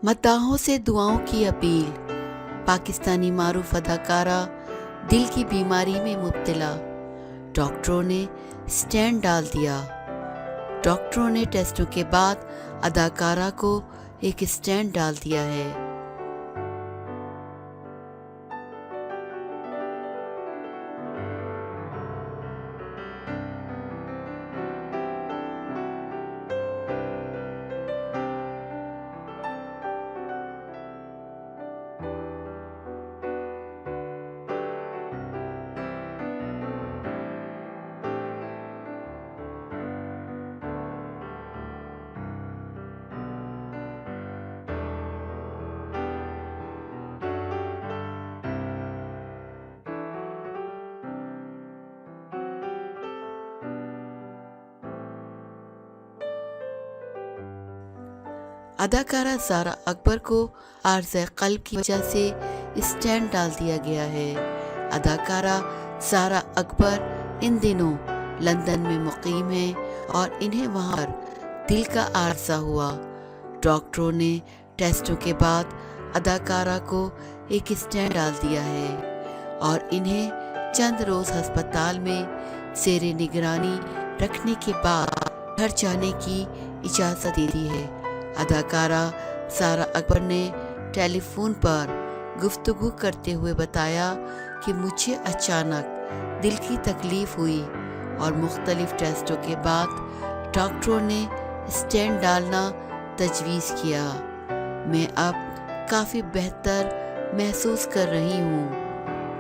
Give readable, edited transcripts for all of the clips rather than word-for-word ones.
مداحوں سے دعاؤں کی اپیل۔ پاکستانی معروف اداکارہ دل کی بیماری میں مبتلا، ڈاکٹروں نے سٹینٹ ڈال دیا۔ ڈاکٹروں نے ٹیسٹوں کے بعد اداکارہ کو ایک سٹینٹ ڈال دیا ہے۔ اداکارہ زارا اکبر کو عارضہ قلب کی وجہ سے سٹینٹ ڈال دیا گیا ہے۔ اداکارہ زارا اکبر ان دنوں لندن میں مقیم ہیں اور انہیں وہاں پر دل کا عارضہ ہوا۔ ڈاکٹروں نے ٹیسٹوں کے بعد اداکارہ کو ایک سٹینٹ ڈال دیا ہے اور انہیں چند روز ہسپتال میں زیر نگرانی رکھنے کے بعد گھر جانے کی اجازت دے دی ہے۔ اداکارہ زارا اکبر نے ٹیلی فون پر گفتگو کرتے ہوئے بتایا کہ مجھے اچانک دل کی تکلیف ہوئی اور مختلف ٹیسٹوں کے بعد ڈاکٹروں نے سٹینٹ ڈالنا تجویز کیا۔ میں اب کافی بہتر محسوس کر رہی ہوں۔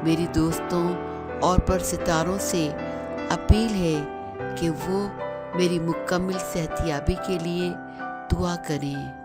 میری دوستوں اور پرستاروں سے اپیل ہے کہ وہ میری مکمل صحتیابی کے لیے دعا کریں۔